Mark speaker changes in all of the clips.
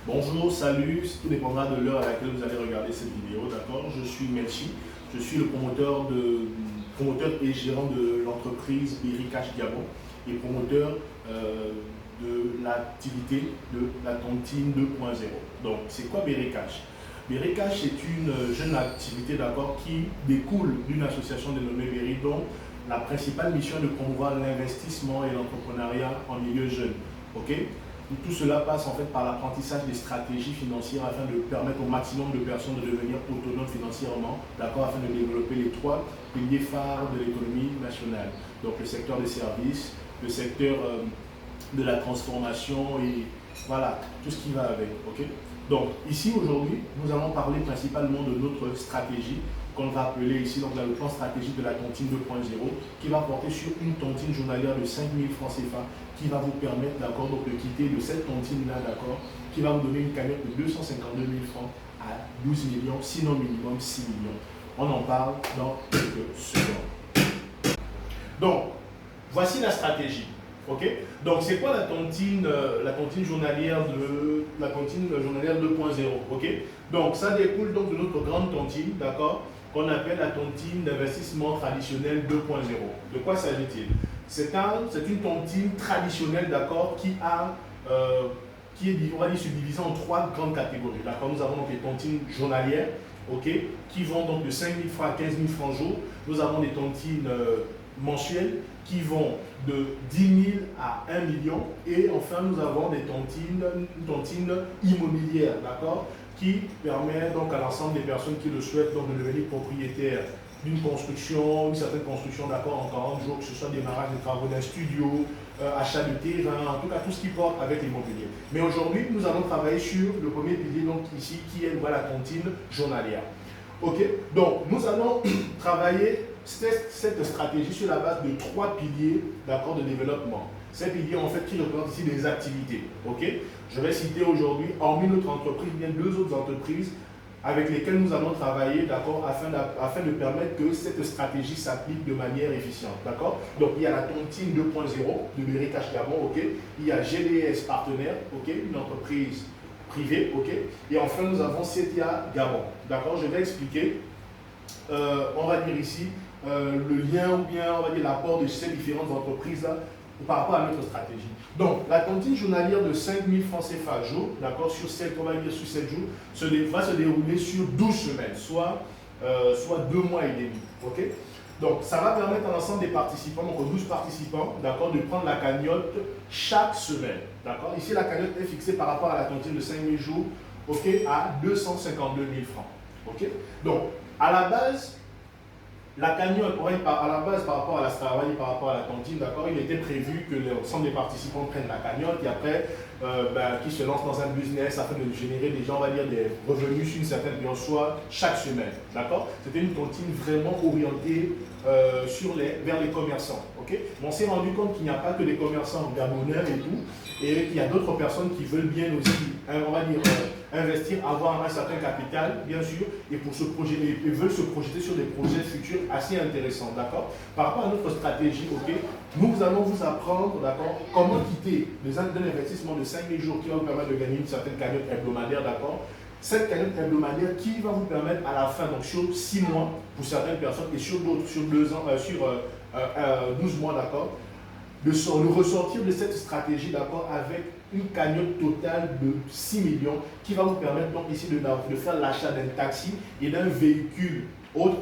Speaker 1: Bonjour, salut, tout dépendra de l'heure à laquelle vous allez regarder cette vidéo, d'accord? Je suis Melchi, je suis le promoteur et gérant de l'entreprise Bericash Gabon et promoteur de l'activité de la tontine 2.0. Donc, c'est quoi Bericash? Bericash est une jeune activité, d'accord, qui découle d'une association dénommée Beri, dont la principale mission est de promouvoir l'investissement et l'entrepreneuriat en milieu jeune. Ok? Tout cela passe en fait par l'apprentissage des stratégies financières afin de permettre au maximum de personnes de devenir autonomes financièrement, d'accord, afin de développer les trois piliers phares de l'économie nationale. Donc le secteur des services, le secteur de la transformation et voilà, tout ce qui va avec. Ok. Donc ici aujourd'hui, nous allons parler principalement de notre stratégie qu'on va appeler ici donc, le plan stratégique de la tontine 2.0 qui va porter sur une tontine journalière de 5 000 francs CFA qui va vous permettre d'accord donc de quitter de cette tontine là d'accord qui va vous donner une cagnotte de 252 000 francs à 12 millions, sinon minimum 6 millions. On en parle dans quelques secondes. Donc, voici la stratégie. Ok. Donc c'est quoi la tontine journalière 2.0. Ok. Donc ça découle donc de notre grande tontine, d'accord, qu'on appelle la tontine d'investissement traditionnel 2.0. De quoi s'agit-il? C'est une tontine traditionnelle, d'accord, qui est, on va dire, subdivisée en trois grandes catégories. D'accord. Nous avons donc les tontines journalières, ok, qui vont donc de 5 000 francs à 15 000 francs jour. Nous avons des tontines mensuelles qui vont de 10 000 à 1 million. Et enfin, nous avons des tontines immobilières, d'accord, qui permet donc à l'ensemble des personnes qui le souhaitent donc de devenir propriétaires d'une construction, une certaine construction, d'accord, en 40 jours, que ce soit démarrage des travaux d'un studio, achat de terrain, en tout cas tout ce qui porte avec l'immobilier. Mais aujourd'hui, nous allons travailler sur le premier pilier, donc ici, qui est la tontine journalière. Ok, donc nous allons travailler cette stratégie sur la base de trois piliers, d'accord, de développement. Ces piliers en fait qui représentent ici des activités. Ok, je vais citer aujourd'hui, hormis notre entreprise, bien deux autres entreprises avec lesquelles nous allons travailler, d'accord, afin de permettre que cette stratégie s'applique de manière efficiente, d'accord. Donc il y a la tontine 2.0 de Bericash Gabon, ok. Il y a GDS Partenaire, ok, une entreprise privée, ok. Et enfin nous avons CTA Gabon, d'accord. Je vais expliquer, on va dire ici, le lien ou bien on va dire l'apport de ces différentes entreprises-là par rapport à notre stratégie. Donc, la tontine journalière de 5 000 francs CFA jour, d'accord, sur 7, on va dire sur 7 jours, va se dérouler sur 12 semaines, soit 2 mois et demi. Ok. Donc, ça va permettre à l'ensemble des participants, donc aux 12 participants, d'accord, de prendre la cagnotte chaque semaine. D'accord. Ici, la cagnotte est fixée par rapport à la tontine de 5 000 jours, ok, à 252 000 francs. Ok. Donc, à la base, la cagnotte, à la base, par rapport à la tontine, d'accord, il était prévu que l'ensemble des participants prennent la cagnotte et après, qui se lancent dans un business afin de générer des gens, on va dire, des revenus sur une certaine période, soit chaque semaine, d'accord. C'était une tontine vraiment orientée vers les commerçants, ok. On s'est rendu compte qu'il n'y a pas que des commerçants gabonais et tout, et qu'il y a d'autres personnes qui veulent bien aussi, on va dire, investir, avoir un certain capital, bien sûr, et veulent se projeter sur des projets futurs assez intéressants, d'accord. Par rapport à notre stratégie, ok, nous allons vous apprendre, d'accord, comment quitter d'un investissement de 5 000 jours qui va vous permettre de gagner une certaine cagnotte hebdomadaire, d'accord. Cette cagnotte hebdomadaire qui va vous permettre à la fin, donc sur 6 mois pour certaines personnes et sur d'autres, sur 2 ans, 12 mois, d'accord, de ressortir de cette stratégie, d'accord, avec une cagnotte totale de 6 millions qui va vous permettre donc ici de faire l'achat d'un taxi et d'un véhicule autre,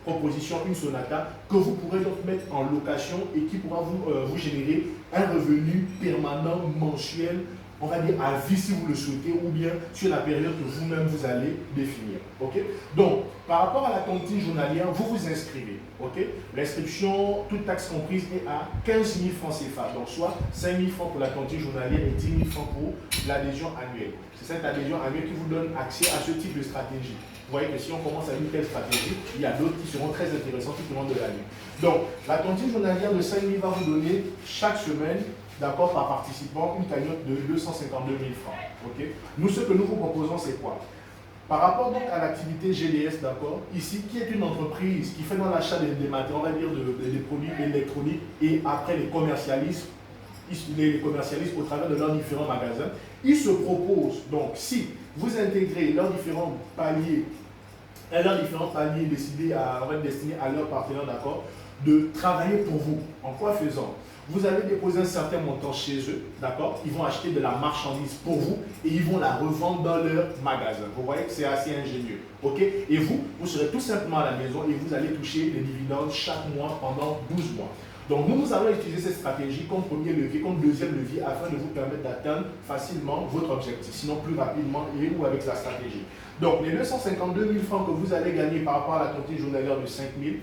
Speaker 1: proposition une Sonata, que vous pourrez donc mettre en location et qui pourra vous générer un revenu permanent mensuel, on va dire à vie si vous le souhaitez, ou bien sur la période que vous-même vous allez définir. Ok. Donc, par rapport à la tontine journalière, vous vous inscrivez. Ok. L'inscription, toute taxe comprise, est à 15 000 francs CFA. Donc, soit 5 000 francs pour la tontine journalière et 10 000 francs pour l'adhésion annuelle. C'est cette adhésion annuelle qui vous donne accès à ce type de stratégie. Vous voyez que si on commence à une telle stratégie, il y a d'autres qui seront très intéressants tout au long de l'année. Donc, la tontine journalière de 5 000 va vous donner chaque semaine, d'accord, par participant, une cagnotte de 252 000 francs. Okay. Nous, ce que nous vous proposons, c'est quoi? Par rapport donc à l'activité GDS, d'accord, ici, qui est une entreprise qui fait dans l'achat des matériaux, on va dire des produits électroniques et après les commercialise ils les commercialisent au travers de leurs différents magasins. Ils se proposent, donc si vous intégrez leurs différents paliers destinés à leurs partenaires, d'accord, de travailler pour vous. En quoi faisant? Vous allez déposer un certain montant chez eux, d'accord? Ils vont acheter de la marchandise pour vous et ils vont la revendre dans leur magasin. Vous voyez que c'est assez ingénieux, ok? Et vous serez tout simplement à la maison et vous allez toucher les dividendes chaque mois pendant 12 mois. Donc nous allons utiliser cette stratégie comme premier levier, comme deuxième levier, afin de vous permettre d'atteindre facilement votre objectif, sinon plus rapidement et ou avec la stratégie. Donc les 252 000 francs que vous allez gagner par rapport à la tontine journalière de 5 000,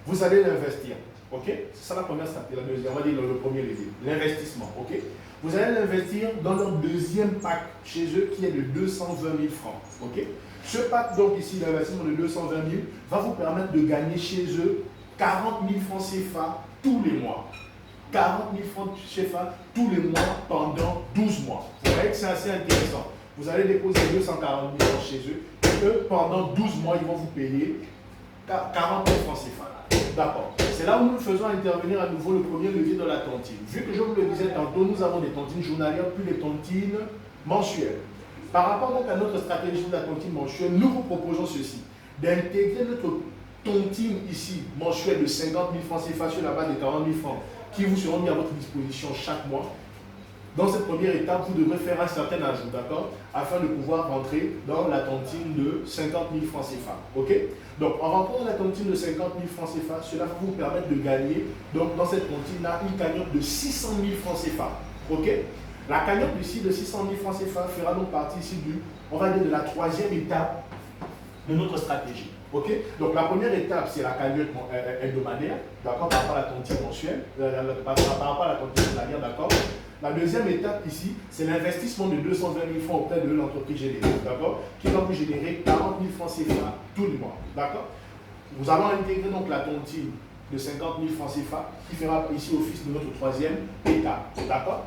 Speaker 1: vous allez l'investir. Ok? C'est ça la première stratégie, la deuxième, on va dire le premier levier, l'investissement. Ok? Vous allez l'investir dans leur deuxième pack chez eux qui est de 220 000 francs. Ok? Ce pack, donc ici, l'investissement de 220 000, va vous permettre de gagner chez eux 40 000 francs CFA tous les mois. 40 000 francs CFA tous les mois pendant 12 mois. Vous voyez que c'est assez intéressant. Vous allez déposer 240 000 francs chez eux et eux, pendant 12 mois, ils vont vous payer 40 000 francs CFA. D'accord. C'est là où nous faisons intervenir à nouveau le premier levier de la tontine. Vu que je vous le disais tantôt, nous avons des tontines journalières puis des tontines mensuelles. Par rapport donc à notre stratégie de la tontine mensuelle, nous vous proposons ceci, d'intégrer notre tontine ici, mensuelle de 50 000 francs CFA sur la base de 40 000 francs qui vous seront mis à votre disposition chaque mois. Dans cette première étape, vous devrez faire un certain ajout, d'accord, afin de pouvoir rentrer dans la tontine de 50 000 francs CFA. Ok? Donc, en rentrant dans la tontine de 50 000 francs CFA, cela va vous permettre de gagner, donc dans cette tontine-là, une cagnotte de 600 000 francs CFA. Ok? La cagnotte ici de 600 000 francs CFA fera donc partie ici on va dire, de la troisième étape de notre stratégie. Ok? Donc, la première étape, c'est la cagnotte hebdomadaire, d'accord, par rapport à la tontine mensuelle, par rapport à la tontine journalière, d'accord? La deuxième étape ici, c'est l'investissement de 220 000 francs auprès de l'entreprise GDS, d'accord, qui va vous générer 40 000 francs CFA tous les mois, d'accord. Nous allons intégrer donc la tontine de 50 000 francs CFA qui fera ici office de notre troisième étape, d'accord.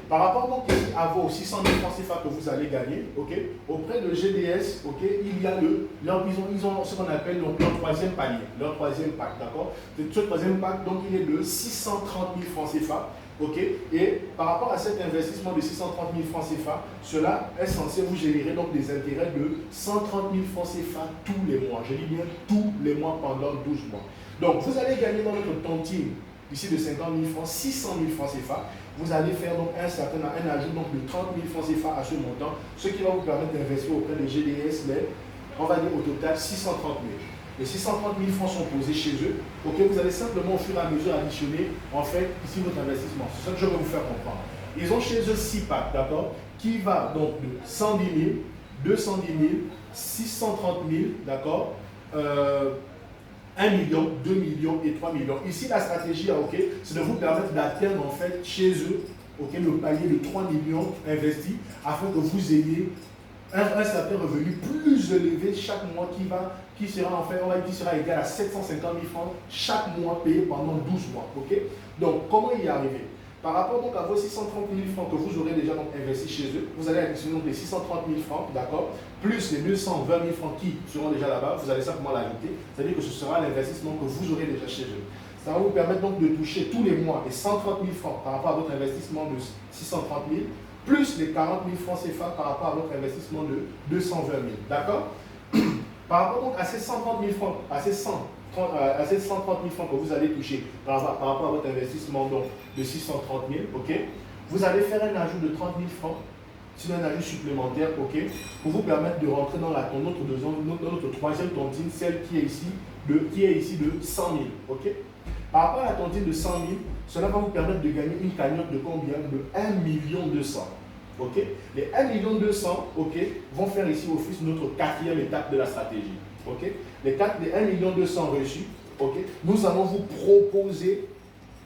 Speaker 1: Par rapport donc ici à vos 600 000 francs CFA que vous allez gagner, ok, auprès de GDS, ok, il y a ils ont ce qu'on appelle donc leur troisième palier, leur troisième pack, d'accord. Ce troisième pack, donc il est de 630 000 francs CFA. Ok, et par rapport à cet investissement de 630 000 francs CFA, cela est censé vous générer donc des intérêts de 130 000 francs CFA tous les mois. Je dis bien tous les mois pendant 12 mois. Donc vous allez gagner dans notre tontine ici de 50 000 francs, 600 000 francs CFA. Vous allez faire donc un ajout donc de 30 000 francs CFA à ce montant, ce qui va vous permettre d'investir auprès de GDS, mais on va dire au total 630 000. Les 630 000 francs sont posés chez eux. Ok, vous allez simplement au fur et à mesure additionner en fait ici votre investissement. C'est ça que je vais vous faire comprendre. Ils ont chez eux 6 packs, d'accord, qui va donc de 110 000, 210 000, 630 000, d'accord, 1 million, 2 millions et 3 millions. Ici, la stratégie, ok, c'est de vous permettre d'atteindre en fait chez eux, ok, le palier de 3 millions investis afin que vous ayez un certain revenu plus élevé chaque mois qui sera en fait, qui sera égal à 750 000 francs chaque mois payé pendant 12 mois. Ok? Donc, comment y arriver? Par rapport donc à vos 630 000 francs que vous aurez déjà donc investi chez eux, vous allez additionner donc les 630 000 francs, d'accord, plus les 220 000 francs qui seront déjà là-bas, vous allez simplement l'ajouter, c'est-à-dire que ce sera l'investissement que vous aurez déjà chez eux. Ça va vous permettre donc de toucher tous les mois les 130 000 francs par rapport à votre investissement de 630 000, plus les 40 000 francs CFA par rapport à votre investissement de 220 000. D'accord? Par rapport donc à ces 130 000 francs, à ces 130 000 francs que vous allez toucher par rapport à votre investissement donc, de 630 000, ok, vous allez faire un ajout de 30 000 francs, c'est un ajout supplémentaire, ok, pour vous permettre de rentrer dans notre troisième tontine, celle qui est ici de 100 000, ok. Par rapport à la tontine de 100 000, cela va vous permettre de gagner une cagnotte de combien? De 1 200 000. Ok? Les 1 200 000, ok, vont faire ici office notre quatrième étape de la stratégie. Ok? Les 1 200 000 reçus, ok, nous allons vous proposer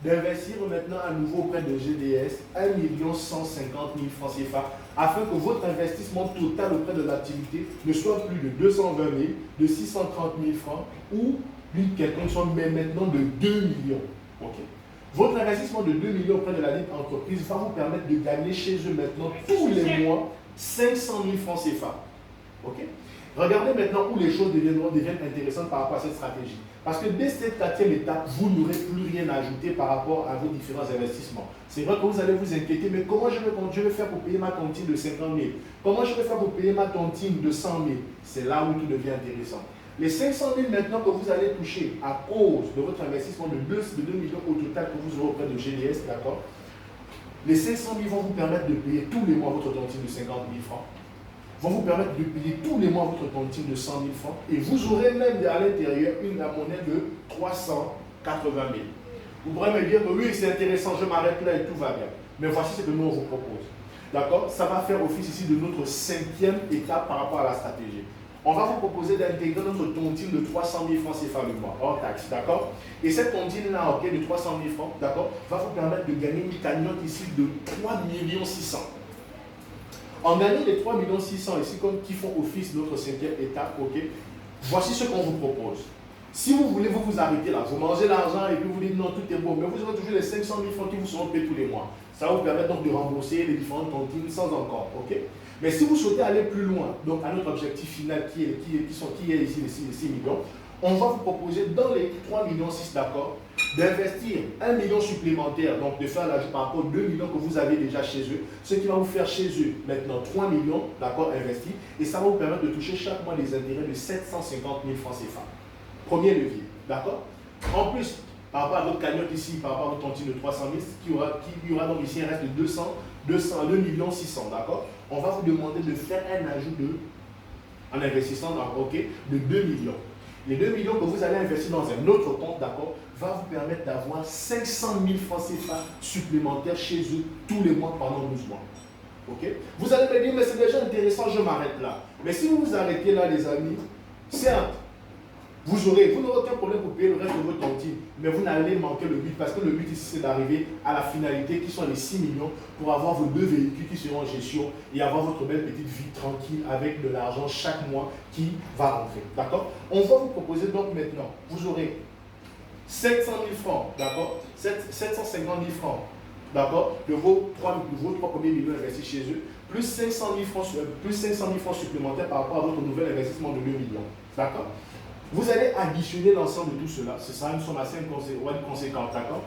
Speaker 1: d'investir maintenant à nouveau auprès de GDS 1 150 000 francs CFA afin que votre investissement total auprès de l'activité ne soit plus de 220 000, de 630 000 francs ou une quelconque somme, mais maintenant de 2 millions. Okay. Votre investissement de 2 millions auprès de la libre entreprise va vous permettre de gagner chez eux maintenant tous les mois 500 000 francs CFA. Ok? Regardez maintenant où les choses deviennent intéressantes par rapport à cette stratégie. Parce que dès cette quatrième étape, vous n'aurez plus rien à ajouter par rapport à vos différents investissements. C'est vrai que vous allez vous inquiéter, mais comment je vais faire pour payer ma tontine de 50 000? Comment je vais faire pour payer ma tontine de 100 000? C'est là où tout devient intéressant. Les 500 000 maintenant que vous allez toucher à cause de votre investissement de 2 millions au total que vous aurez auprès de GDS, d'accord? Les 500 000 vont vous permettre de payer tous les mois votre tontine de 50 000 francs. Vont vous permettre de payer tous les mois votre tontine de 100 000 francs. Et vous aurez même à l'intérieur la monnaie de 380 000. Vous pourrez me dire que oui, c'est intéressant, je m'arrête là et tout va bien. Mais voici ce que nous on vous propose. D'accord? Ça va faire office ici de notre 5e étape par rapport à la stratégie. On va vous proposer d'intégrer notre tontine de 300 000 francs CFA le mois, hors taxe, d'accord? Et cette tontine-là, ok, de 300 000 francs, d'accord, va vous permettre de gagner une cagnotte ici de 3 600 000. En gagnant les 3 600 000 ici, comme qui font office de notre 5e étape, ok, voici ce qu'on vous propose. Si vous voulez, vous arrêtez là, vous mangez l'argent et puis vous dites non, tout est bon, mais vous aurez toujours les 500 000 francs qui vous seront payés tous les mois. Ça va vous permettre donc de rembourser les différentes tontines sans encore, ok? Mais si vous souhaitez aller plus loin, donc à notre objectif final qui est ici les 6 millions, on va vous proposer dans les 3 millions 6, d'accord, d'investir 1 million supplémentaire, donc de faire l'ajout par rapport aux 2 millions que vous avez déjà chez eux, ce qui va vous faire chez eux maintenant 3 millions, d'accord, investis, et ça va vous permettre de toucher chaque mois les intérêts de 750 000 francs CFA. Premier levier, d'accord? En plus, par rapport à votre cagnotte ici, par rapport à votre tontine de 300 000, il y aura donc ici un reste de 2 millions 600, d'accord? On va vous demander de faire un ajout en investissant dans, okay, de 2 millions. Les 2 millions que vous allez investir dans un autre compte, d'accord, va vous permettre d'avoir 500 000 francs CFA supplémentaires chez eux tous les mois pendant 12 mois. Ok? Vous allez me dire, mais c'est déjà intéressant, je m'arrête là. Mais si vous vous arrêtez là, les amis, certes, vous n'aurez aucun problème pour payer le reste de votre tontine, mais vous n'allez manquer le but, parce que le but ici, c'est d'arriver à la finalité qui sont les 6 millions pour avoir vos 2 véhicules qui seront en gestion et avoir votre belle petite vie tranquille avec de l'argent chaque mois qui va rentrer. D'accord? On va vous proposer donc maintenant, vous aurez 700 000 francs, d'accord? 750 000 francs, d'accord? De vos 3 premiers millions investis chez eux, plus 500 000 francs supplémentaires par rapport à votre nouvel investissement de 2 millions. D'accord? Vous allez additionner l'ensemble de tout cela, ce sera une somme assez conséquente, d'accord?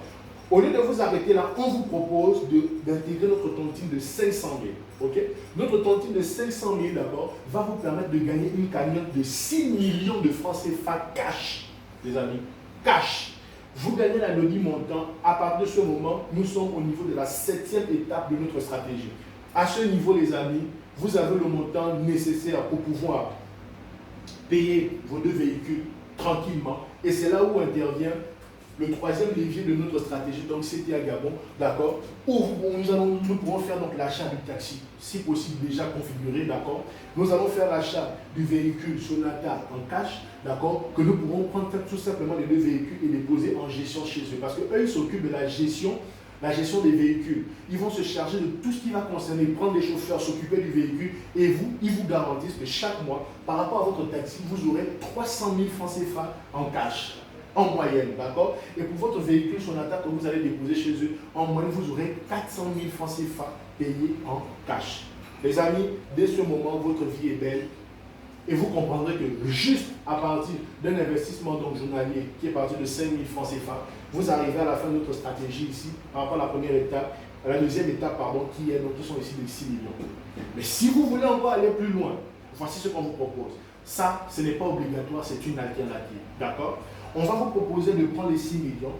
Speaker 1: Au lieu de vous arrêter là, on vous propose d'intégrer notre tontine de 500 000, ok? Notre tontine de 500 000, d'abord, va vous permettre de gagner une cagnotte de 6 millions de francs CFA cash, les amis, cash. Vous gagnez la demi montant. À partir de ce moment, nous sommes au niveau de la 7e étape de notre stratégie. À ce niveau, les amis, vous avez le montant nécessaire pour pouvoir payer vos 2 véhicules tranquillement. Et c'est là où intervient le 3e levier de notre stratégie, donc CTA Gabon, d'accord, où nous pourrons faire donc l'achat du taxi, si possible déjà configuré, d'accord. Nous allons faire l'achat du véhicule Sonata en cash, d'accord, que nous pourrons prendre tout simplement les 2 véhicules et les poser en gestion chez eux, parce qu'eux, ils s'occupent de la gestion des véhicules. Ils vont se charger de tout ce qui va concerner, prendre les chauffeurs, s'occuper du véhicule, et ils vous garantissent que chaque mois, par rapport à votre taxi, vous aurez 300 000 francs CFA en cash, en moyenne, d'accord? Et pour votre véhicule Sonata que vous allez déposer chez eux, en moyenne, vous aurez 400 000 francs CFA payés en cash. Les amis, dès ce moment, votre vie est belle. Et vous comprendrez que juste à partir d'un investissement donc journalier qui est parti de 5 000 francs CFA, vous arrivez à la fin de notre stratégie ici, par rapport à la première étape, à la deuxième étape, pardon, qui sont ici de 6 millions. Mais si vous voulez encore aller plus loin, voici ce qu'on vous propose. Ça, ce n'est pas obligatoire, c'est une alternative. D'accord? On va vous proposer de prendre les 6 millions,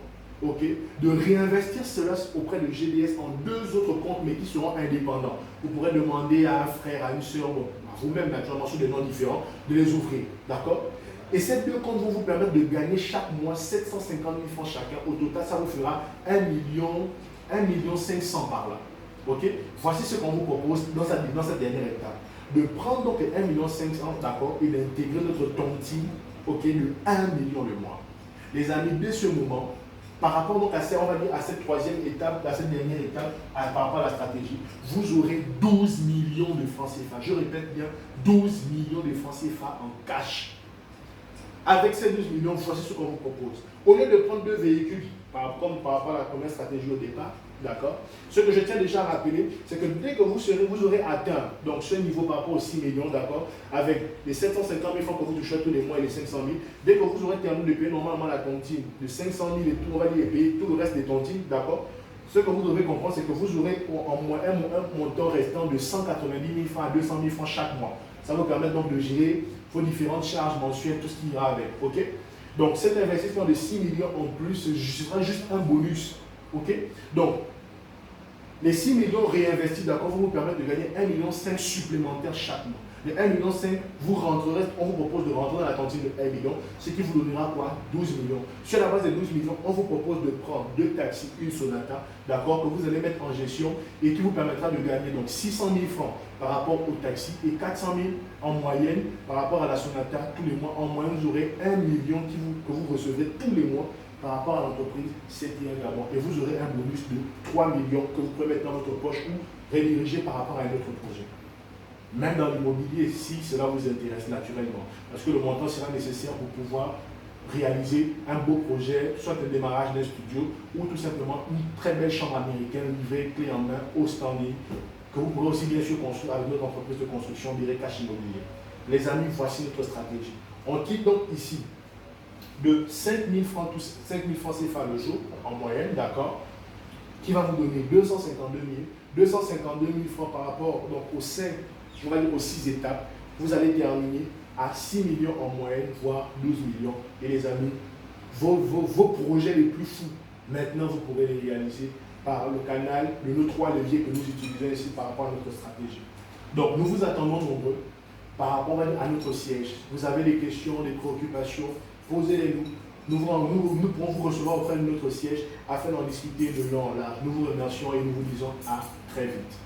Speaker 1: ok, de réinvestir cela auprès de GDS en 2 autres comptes, mais qui seront indépendants. Vous pourrez demander à un frère, à une soeur, bon, à vous-même, naturellement, sur des noms différents, de les ouvrir. D'accord? Et ces 2 comptes vont vous permettre de gagner chaque mois 750 000 francs chacun. Au total, ça vous fera 1 million 500 par là. Ok? Voici ce qu'on vous propose dans cette dernière étape. De prendre donc 1 million 500, d'accord, et d'intégrer notre tontine, ok, de 1 million le mois. Les amis, dès ce moment, par rapport donc à cette 3e étape, à cette dernière étape, par rapport à la stratégie, vous aurez 12 millions de francs CFA. Je répète bien, 12 millions de francs CFA en cash. Avec ces 12 millions, voici ce qu'on vous propose. Au lieu de prendre 2 véhicules, comme par rapport à la première stratégie au départ, D'accord? Ce que je tiens déjà à rappeler, c'est que dès que vous aurez atteint donc, ce niveau par rapport aux 6 millions, d'accord, avec les 750 000 francs que vous touchez tous les mois et les 500 000, dès que vous aurez terminé de payer normalement la tontine de 500 000 et tout, on va dire payer tout le reste des tontines, d'accord, ce que vous devez comprendre, c'est que vous aurez en moins un montant restant de 190 000 francs à 200 000 francs chaque mois. Ça vous permet donc de gérer vos différentes charges mensuelles, tout ce qui ira avec. Ok? Donc cet investissement de 6 millions en plus sera juste un bonus. Ok? Donc, les 6 millions réinvestis, d'accord, vont vous permettre de gagner 1,5 million supplémentaires chaque mois. Les 1,5 million, vous rentrerez, on vous propose de rentrer dans la cantine de 1 million, ce qui vous donnera quoi? 12 millions. Sur la base des 12 millions, on vous propose de prendre 2 taxis, une Sonata, d'accord, que vous allez mettre en gestion et qui vous permettra de gagner donc 600 000 francs par rapport au taxi et 400 000 en moyenne par rapport à la Sonata tous les mois. En moyenne, vous aurez 1 million que vous recevrez tous les mois par rapport à l'entreprise CTN Gabon. Et vous aurez un bonus de 3 millions que vous pouvez mettre dans votre poche ou rediriger par rapport à un autre projet. Même dans l'immobilier, si cela vous intéresse naturellement. Parce que le montant sera nécessaire pour pouvoir réaliser un beau projet, soit le démarrage d'un studio ou tout simplement une très belle chambre américaine livrée clé en main au standing que vous pourrez aussi bien sûr construire avec notre entreprise de construction Biré-Cash Immobilier. Les amis, voici notre stratégie. On quitte donc ici de 5 000 francs CFA le jour en moyenne, d'accord, qui va vous donner 252 000 francs par rapport donc, aux 5, on va dire aux 6 étapes. Vous allez terminer à 6 millions en moyenne, voire 12 millions. Et les amis, vos projets les plus fous, maintenant vous pourrez les réaliser par le canal de nos 3 leviers que nous utilisons ici par rapport à notre stratégie. Donc nous vous attendons nombreux par rapport à notre siège. Vous avez des questions, des préoccupations, posez-les-nous. Nous pourrons vous recevoir auprès de notre siège afin d'en discuter de long en large. Nous vous remercions et nous vous disons à très vite.